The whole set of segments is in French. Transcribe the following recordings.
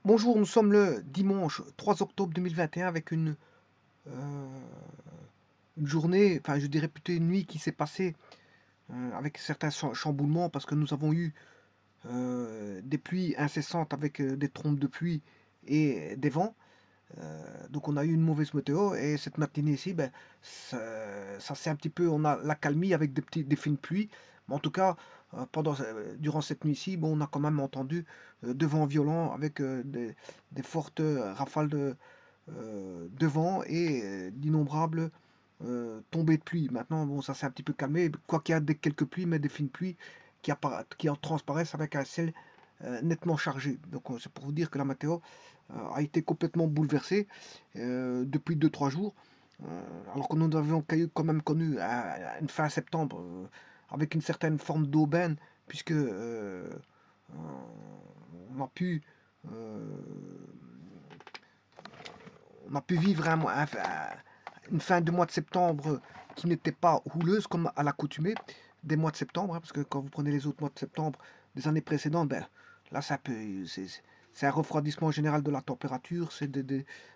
Bonjour, nous sommes le dimanche 3 octobre 2021 avec euh, une journée, enfin je dirais plutôt une nuit qui s'est passée avec certains chamboulements parce que nous avons eu des pluies incessantes avec des trompes de pluie et des vents. Donc on a eu une mauvaise météo et cette matinée-ci, ben, ça s'est un petit peu, on a la calmie avec des fines pluies. Mais en tout cas, durant cette nuit-ci, bon, on a quand même entendu de vents violents avec des fortes rafales de vent et d'innombrables tombées de pluie. Maintenant, bon, ça s'est un petit peu calmé, quoi qu'il y a quelques pluies, mais des fines pluies qui en transparaissent avec un ciel nettement chargé. Donc c'est pour vous dire que la météo a été complètement bouleversée depuis 2 3 jours. Alors que nous avions quand même connu une fin septembre avec une certaine forme d'aubaine, puisque on a pu euh, on a pu vivre une fin de mois de septembre qui n'était pas houleuse comme à l'accoutumée des mois de septembre, hein, parce que quand vous prenez les autres mois de septembre des années précédentes, ben, là c'est un refroidissement général de la température, c'est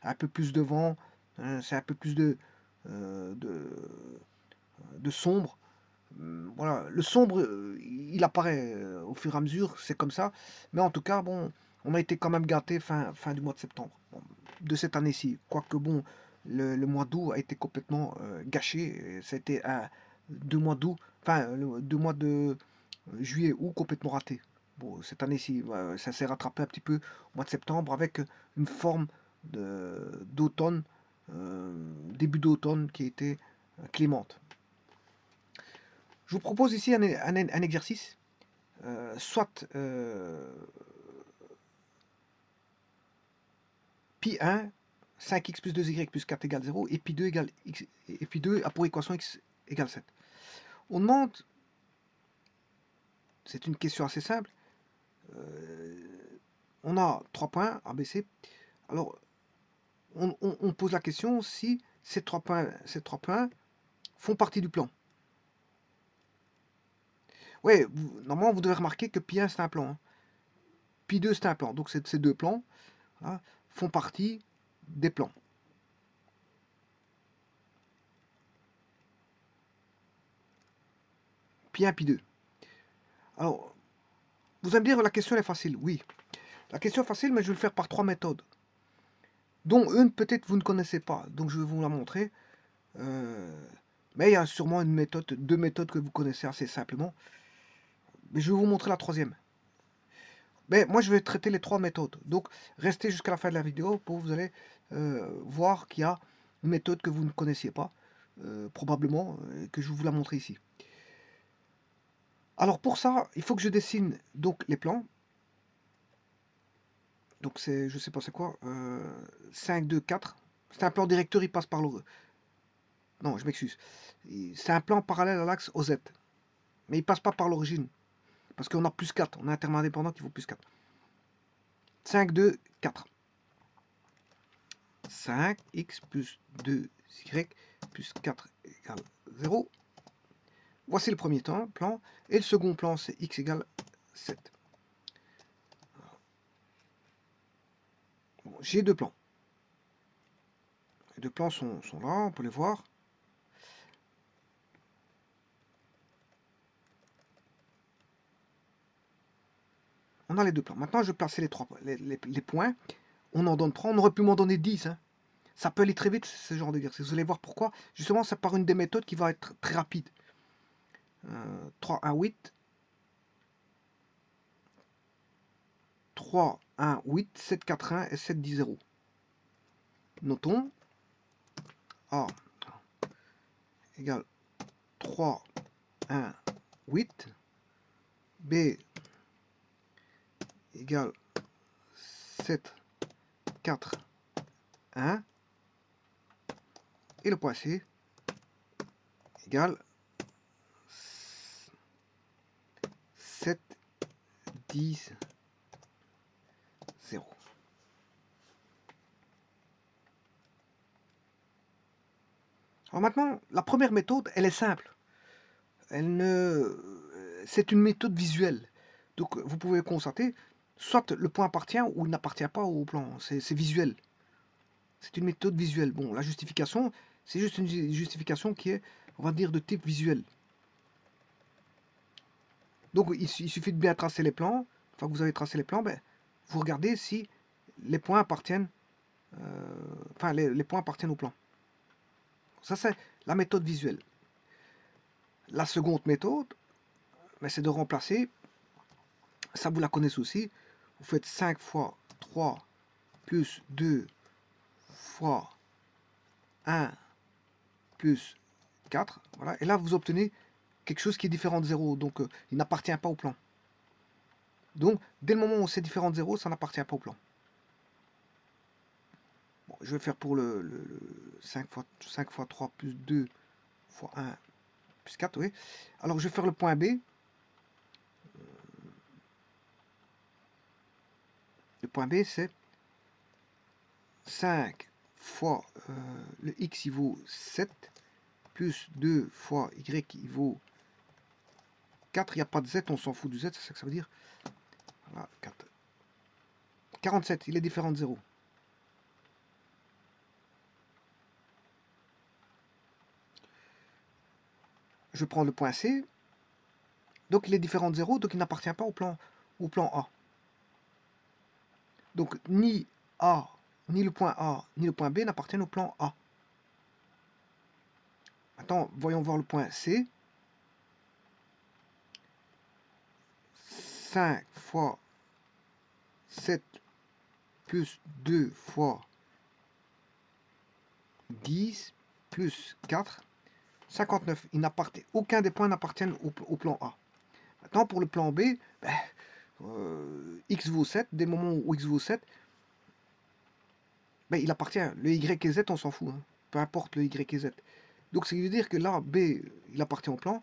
un peu plus de vent, hein, c'est un peu plus euh, de, de sombre. Voilà, le sombre, il apparaît au fur et à mesure, c'est comme ça. Mais en tout cas, bon, on a été quand même gâté fin du mois de septembre bon, de cette année-ci. Quoique bon, le mois d'août a été complètement gâché. C'était 2 mois d'août, enfin 2 mois de juillet août complètement raté. Bon, cette année-ci, ça s'est rattrapé un petit peu au mois de septembre avec une forme d'automne, début d'automne qui était clémente. Je vous propose ici un exercice, soit pi 1, 5x plus 2y plus 4 égale 0, et pi 2 égale x, et pi 2 a pour équation x égale 7. On demande, c'est une question assez simple, on a 3 points A, B, C. Alors, on pose la question si ces trois points font partie du plan. Ouais, normalement, vous devez remarquer que pi 1 c'est un plan, hein. Pi 2 c'est un plan. Donc, ces deux plans là, font partie des plans. Pi 1, pi 2. Alors, vous allez me dire la question est facile. Oui, la question est facile, mais je vais le faire par 3 méthodes, dont une peut-être vous ne connaissez pas. Donc je vais vous la montrer. Mais il y a sûrement 2 méthodes que vous connaissez assez simplement. Mais je vais vous montrer la troisième. Mais moi je vais traiter les 3 méthodes. Donc restez jusqu'à la fin de la vidéo pour vous allez voir qu'il y a une méthode que vous ne connaissiez pas, probablement, que je vais vous la montrer ici. Alors pour ça, il faut que je dessine donc les plans. Donc c'est, je sais pas c'est quoi, 5, 2, 4. C'est un plan directeur, il passe par le... Non, je m'excuse. C'est un plan parallèle à l'axe OZ. Mais il passe pas par l'origine. Parce qu'on a plus 4. On a un terme indépendant qui vaut plus 4. 5, 2, 4. 5x plus 2y plus 4 égale 0. Voici le premier plan. Et le second plan, c'est x égale 7. Bon, j'ai 2 plans. Les 2 plans sont là, on peut les voir. On a les 2 plans. Maintenant, je vais placer les points. On en donne 3. On aurait pu m'en donner 10. Hein. Ça peut aller très vite, ce genre d'exercice. Vous allez voir pourquoi. Justement, c'est par une des méthodes qui va être très rapide. 3, 1, 8. 3, 1, 8, 7, 4, 1 et 7, 10, 0. Notons A égale 3, 1, 8. B égale 7, 4, 1. Et le point C égale 7, 10, 0. Alors maintenant, la première méthode, elle est simple. C'est une méthode visuelle. Donc vous pouvez constater, soit le point appartient ou il n'appartient pas au plan. C'est visuel. C'est une méthode visuelle. Bon, la justification, c'est juste une justification qui est, on va dire, de type visuel. Donc, il suffit de bien tracer les plans. Une fois que vous avez tracé les plans, ben, vous regardez si les points appartiennent, enfin, les points appartiennent au plan. Ça, c'est la méthode visuelle. La seconde méthode, ben, c'est de remplacer. Ça, vous la connaissez aussi. Vous faites 5 fois 3 plus 2 fois 1 plus 4. Voilà. Et là, vous obtenez quelque chose qui est différent de 0. Donc, il n'appartient pas au plan. Donc, dès le moment où c'est différent de 0, ça n'appartient pas au plan. Bon, je vais faire pour le 5 fois 3 plus 2 fois 1 plus 4, oui. Alors, je vais faire le point B. Le point B, c'est 5 fois le x, il vaut 7, plus 2 fois y, il vaut 4. Il n'y a pas de z, on s'en fout du z, c'est ça que ça veut dire. Voilà, 4. 47, il est différent de 0. Je prends le point C. Donc il est différent de 0, donc il n'appartient pas au plan A. Donc ni A, ni le point A, ni le point B n'appartiennent au plan A. Maintenant, voyons voir le point C. 5 fois 7 plus 2 fois 10 plus 4, 59. Aucun des points n'appartient au plan A. Maintenant, pour le plan B, ben, x vaut 7. Dès le moment où x vaut 7, ben, il appartient. Le y et z, on s'en fout. Hein. Peu importe le y et z. Donc, ça veut dire que là, B, il appartient au plan,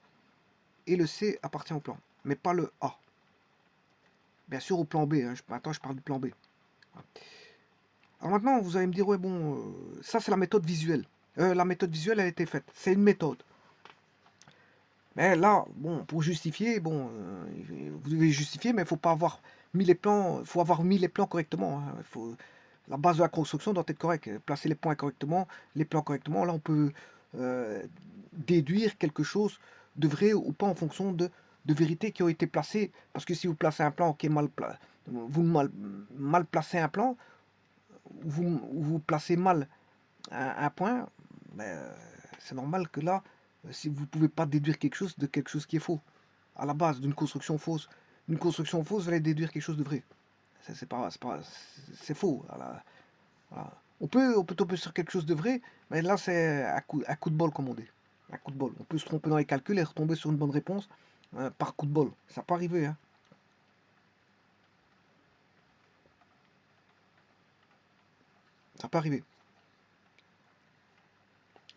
et le C appartient au plan, mais pas le A. Bien sûr, au plan B. Hein. Maintenant, je parle du plan B. Alors maintenant, vous allez me dire, ouais, bon, ça, c'est la méthode visuelle. La méthode visuelle a été faite. C'est une méthode. Mais là, bon, pour justifier, bon, vous devez justifier, mais il faut pas avoir mis les plans, il faut avoir mis les plans correctement. Hein. La base de la construction doit être correcte. Placer les points correctement, les plans correctement. Là, on peut déduire quelque chose de vrai ou pas en fonction de vérités qui ont été placées. Parce que si vous placez un plan qui est mal placez un plan, vous placez mal un point, ben, c'est normal que là, si vous ne pouvez pas déduire quelque chose de quelque chose qui est faux, à la base d'une construction fausse. Une construction fausse, vous allez déduire quelque chose de vrai. C'est faux. Voilà. Voilà. On peut tomber sur quelque chose de vrai, mais là, c'est un coup de bol, comme on dit. Un coup de bol. On peut se tromper dans les calculs et retomber sur une bonne réponse par coup de bol. Ça peut arriver. Hein. Ça peut arriver.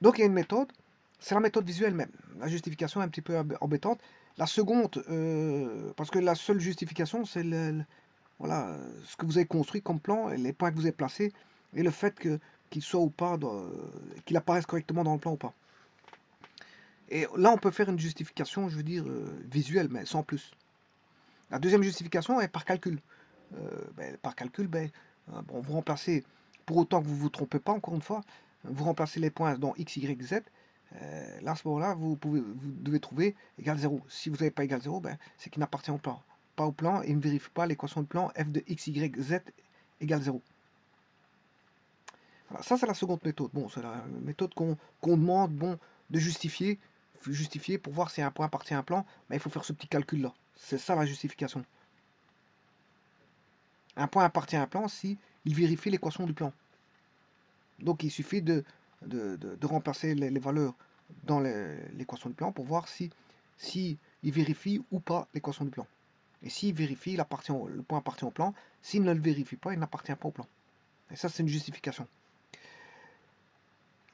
Donc, il y a une méthode. C'est la méthode visuelle même. La justification est un petit peu embêtante. La seconde, parce que la seule justification, c'est voilà, ce que vous avez construit comme plan, les points que vous avez placés, et le fait qu'il soit ou pas, qu'il apparaisse correctement dans le plan ou pas. Et là, on peut faire une justification, je veux dire, visuelle, mais sans plus. La deuxième justification est par calcul. Par calcul, bon, vous remplacez, pour autant que vous ne vous trompez pas, encore une fois, vous remplacez les points dans x, y, z. Là, à ce moment-là, vous devez trouver égal 0. Si vous n'avez pas égal 0, c'est qu'il n'appartient au plan. Pas au plan, et ne vérifie pas l'équation de plan f de x, y, z égale 0. Voilà, ça, c'est la seconde méthode. Bon, c'est la méthode qu'on demande bon, de justifier. Justifier pour voir si un point appartient à un plan, il faut faire ce petit calcul-là. C'est ça la justification. Un point appartient à un plan si il vérifie l'équation du plan. Donc il suffit de remplacer les valeurs dans l'équation du plan pour voir si il vérifie ou pas l'équation du plan. Et s'il vérifie, le point appartient au plan. S'il ne le vérifie pas, il n'appartient pas au plan. Et ça, c'est une justification.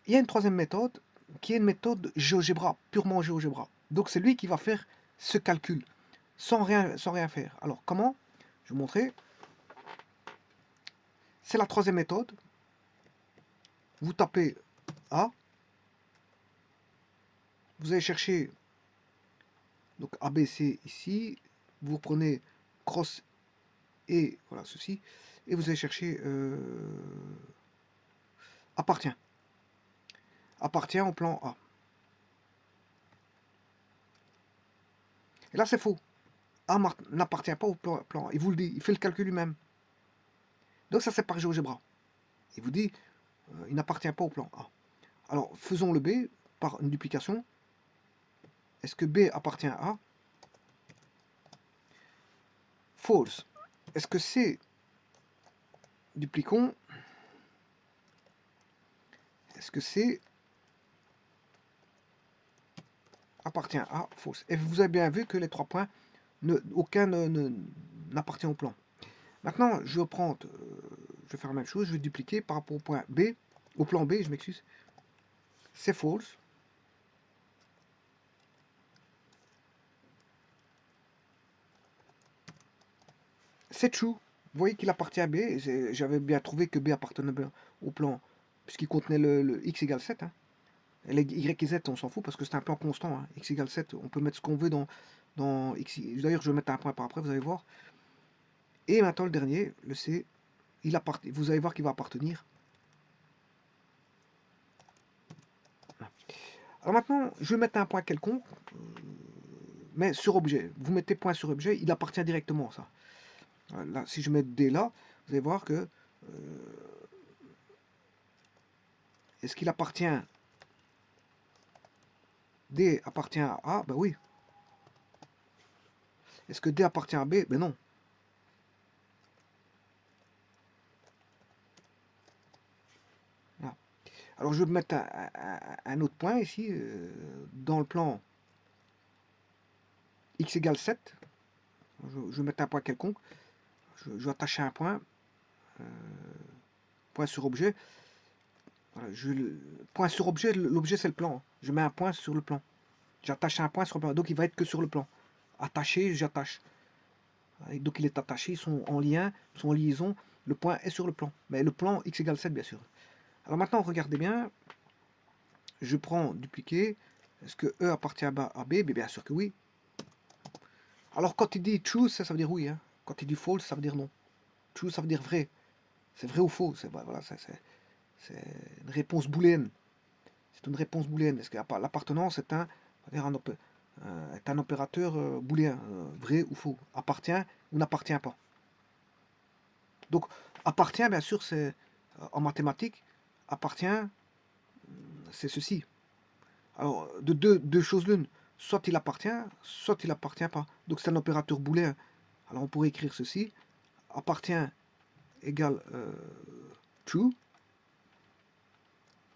Il y a une troisième méthode qui est une méthode GeoGebra, purement GeoGebra. Donc c'est lui qui va faire ce calcul sans rien faire. Alors comment? Je vais vous montrer. C'est la troisième méthode. Vous tapez A. Vous allez chercher donc ABC ici. Vous prenez cross et voilà ceci, et vous allez chercher appartient. Appartient au plan A. Et là c'est faux. A n'appartient pas au plan A. Il vous le dit, il fait le calcul lui-même. Donc ça c'est par GeoGebra. Il vous dit, il n'appartient pas au plan A. Alors faisons le B par une duplication. Est-ce que B appartient à A? False. Est-ce que C, dupliquons, est-ce que C appartient à false? Et vous avez bien vu que les 3 points, aucun n'appartient au plan. Maintenant, je vais faire la même chose, je vais dupliquer par rapport au point B, au plan B, je m'excuse. C'est false. C'est true. Vous voyez qu'il appartient à B. J'avais bien trouvé que B appartenait bien au plan, puisqu'il contenait le x égale 7. Hein. Et les y et z, on s'en fout, parce que c'est un plan constant. Hein. X égale 7, on peut mettre ce qu'on veut dans x. D'ailleurs, je vais mettre un point par après, vous allez voir. Et maintenant, le dernier, le C, vous allez voir qu'il va appartenir. Alors maintenant, je vais mettre un point quelconque, mais sur objet. Vous mettez point sur objet, il appartient directement, ça. Là, si je mets D là, vous allez voir que est-ce qu'il appartient, D appartient à A? Ben oui. Est-ce que D appartient à B? Ben non. Là. Alors je vais mettre un autre point ici, dans le plan x égale 7. Je vais mettre un point quelconque. Je vais attacher un point. Point sur objet. Voilà, point sur objet, l'objet c'est le plan. Je mets un point sur le plan. J'attache un point sur le plan. Donc il va être que sur le plan. Attaché, j'attache. Donc il est attaché, ils sont en lien, ils sont en liaison. Le point est sur le plan. Mais le plan x égale 7 bien sûr. Alors maintenant regardez bien. Je prends dupliquer. Est-ce que E appartient à B? Bien sûr que oui. Alors quand il dit true, ça veut dire oui. Hein. Quand il dit false, ça veut dire non. True, ça veut dire vrai. C'est vrai ou faux. Voilà, c'est une réponse booléenne. C'est une réponse booléenne. Est-ce que l'appartenance est un opérateur booléen, vrai ou faux, appartient ou n'appartient pas. Donc appartient, bien sûr, c'est en mathématiques, appartient, c'est ceci. Alors de deux choses l'une, soit il appartient pas. Donc c'est un opérateur booléen. Alors on pourrait écrire ceci, appartient égale true,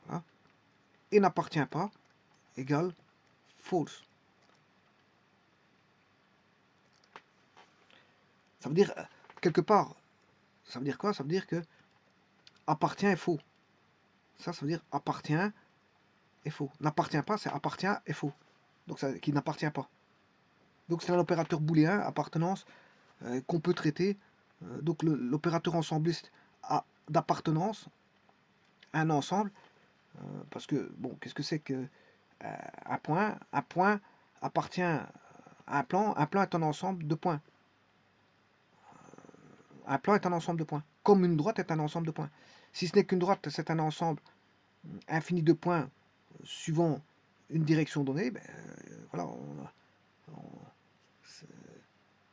voilà, et n'appartient pas égale false. Ça veut dire, quelque part, ça veut dire quoi? Ça veut dire que appartient est faux. Ça veut dire appartient est faux. N'appartient pas, c'est appartient est faux. Donc ça, qui n'appartient pas. Donc c'est un opérateur booléen, appartenance, qu'on peut traiter. Donc l'opérateur ensembliste d'appartenance à un ensemble. Parce que, bon, qu'est-ce que c'est que un point? Un point appartient à un plan. Un plan est un ensemble de points. Un plan est un ensemble de points. Comme une droite est un ensemble de points. Si ce n'est qu'une droite, c'est un ensemble infini de points suivant une direction donnée, ben, voilà,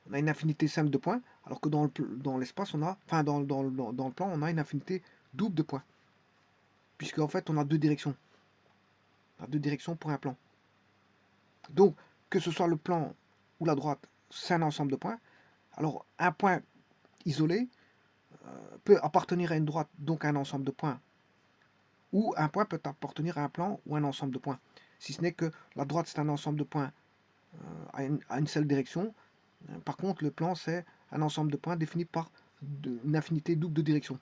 on a une infinité simple de points, alors que dans l'espace, on a, enfin dans le plan, on a une infinité double de points. Puisque en fait, on a deux directions. On a deux directions pour un plan. Donc, que ce soit le plan ou la droite, c'est un ensemble de points. Alors, un point isolé peut appartenir à une droite, donc à un ensemble de points. Ou un point peut appartenir à un plan ou un ensemble de points. Si ce n'est que la droite, c'est un ensemble de points à une seule direction. Par contre, le plan, c'est un ensemble de points défini par une infinité double de directions.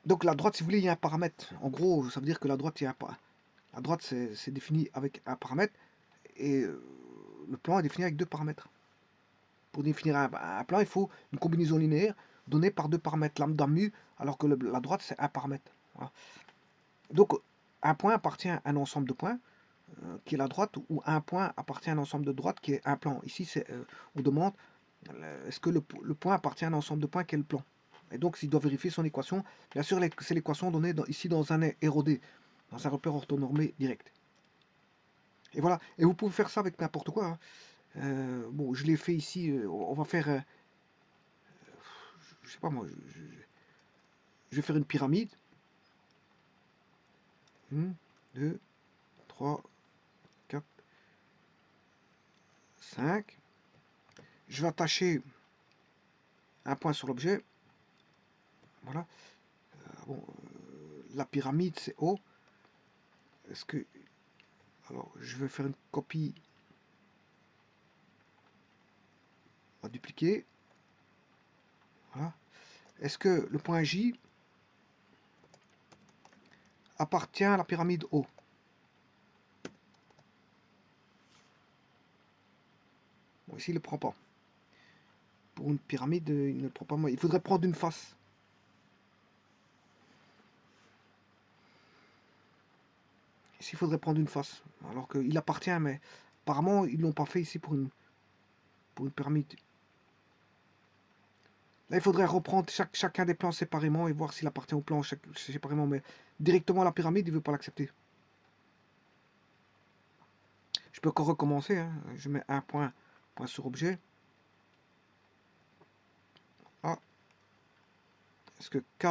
Donc la droite, si vous voulez, il y a un paramètre. En gros, ça veut dire que la droite, la droite, c'est défini avec un paramètre et le plan est défini avec deux paramètres. Pour définir un plan, il faut une combinaison linéaire donnée par deux paramètres, lambda mu, alors que la droite, c'est un paramètre. Voilà. Donc un point appartient à un ensemble de points. qui est la droite, ou un point appartient à un ensemble de droites qui est un plan. Ici, on demande est-ce que le point appartient à un ensemble de points qui est le plan. Et donc, s'il doit vérifier son équation, bien sûr, c'est l'équation donnée ici dans un ROD, dans un repère orthonormé direct. Et voilà. Et vous pouvez faire ça avec n'importe quoi, hein. Bon, je l'ai fait ici. On va faire, je sais pas moi, je vais faire une pyramide. 1, 2, 3, 4, 5. Je vais attacher un point sur l'objet. Voilà. Bon, la pyramide c'est O. Est-ce que... Alors, je vais faire une copie. On va dupliquer. Voilà. Est-ce que le point J appartient à la pyramide O? Bon, ici, il ne le prend pas. Pour une pyramide, il ne le prend pas. Il faudrait prendre une face. Ici, il faudrait prendre une face. Alors qu'il appartient, mais apparemment, ils ne l'ont pas fait ici pour une pyramide. Là, il faudrait reprendre chacun des plans séparément et voir s'il appartient au plan séparément. Mais directement à la pyramide, il ne veut pas l'accepter. Je peux encore recommencer, hein. Je mets un point sur objet. Ah, est-ce que K...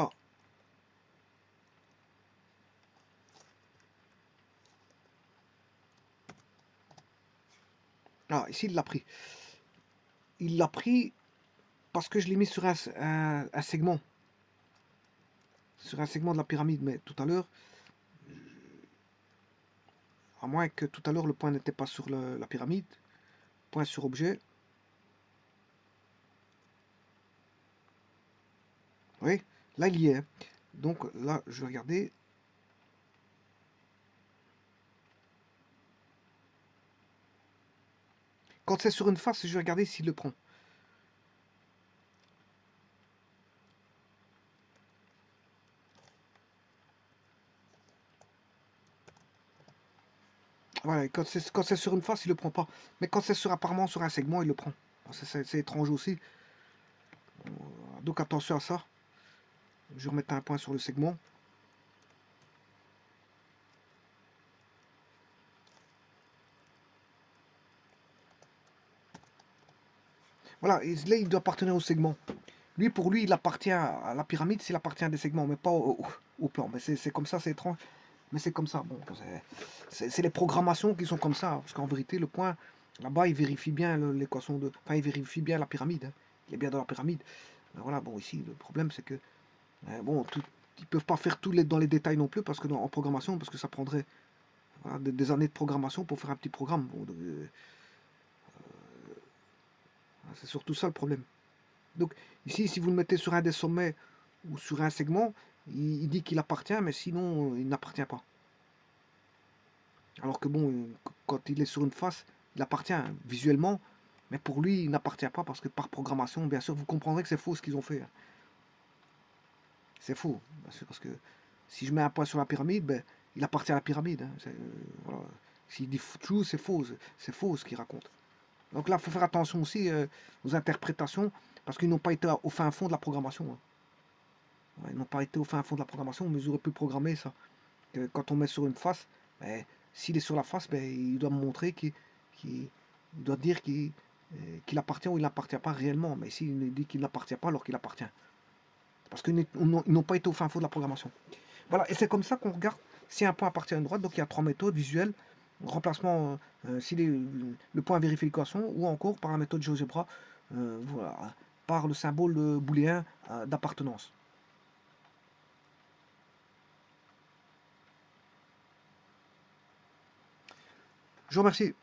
Ah, ici, il l'a pris. Il l'a pris parce que je l'ai mis sur un segment. Sur un segment de la pyramide. Mais tout à l'heure, à moins que tout à l'heure, le point n'était pas sur la pyramide. Point sur objet. Oui, là, il y est. Donc là, je vais regarder. Quand c'est sur une face, je vais regarder s'il le prend. Voilà, quand c'est sur une face, il le prend pas. Mais quand c'est apparemment sur un segment, il le prend. C'est étrange aussi. Donc attention à ça. Je vais remettre un point sur le segment. Voilà, et là, il doit appartenir au segment. Lui, pour lui, il appartient à la pyramide s'il appartient à des segments, mais pas au plan. Mais c'est comme ça, c'est étrange. Mais c'est comme ça. Bon, c'est les programmations qui sont comme ça. Parce qu'en vérité, le point, là-bas, il vérifie bien l'équation de. Enfin, il vérifie bien la pyramide, hein. Il est bien dans la pyramide. Mais voilà, bon, ici, le problème, c'est que. Bon, ils peuvent pas faire dans les détails non plus, parce que en programmation, parce que ça prendrait voilà, des années de programmation pour faire un petit programme. Bon, c'est surtout ça le problème. Donc, ici, si vous le mettez sur un des sommets ou sur un segment, il dit qu'il appartient, mais sinon, il n'appartient pas. Alors que bon, quand il est sur une face, il appartient visuellement, mais pour lui, il n'appartient pas parce que par programmation, bien sûr, vous comprendrez que c'est faux ce qu'ils ont fait, hein. C'est faux, bien sûr, parce que si je mets un point sur la pyramide, ben, il appartient à la pyramide, hein. Voilà. S'il dit true, c'est faux ce qu'il raconte. Donc là, il faut faire attention aussi aux interprétations, parce qu'ils n'ont pas été au fin fond de la programmation, hein. Ouais, ils n'ont pas été au fin fond de la programmation, mais ils auraient pu programmer ça. Que quand on met sur une face, ben, s'il est sur la face, ben, il doit montrer qu'il doit dire qu'il appartient ou il n'appartient pas réellement. Mais s'il dit qu'il n'appartient pas, alors qu'il appartient. Parce qu'ils n'ont pas été au fin fond de la programmation. Voilà, et c'est comme ça qu'on regarde si un point appartient à une droite. Donc il y a trois méthodes visuelles: remplacement, si le point vérifie l'équation, ou encore par la méthode GeoGebra, voilà, par le symbole booléen d'appartenance. Je vous remercie.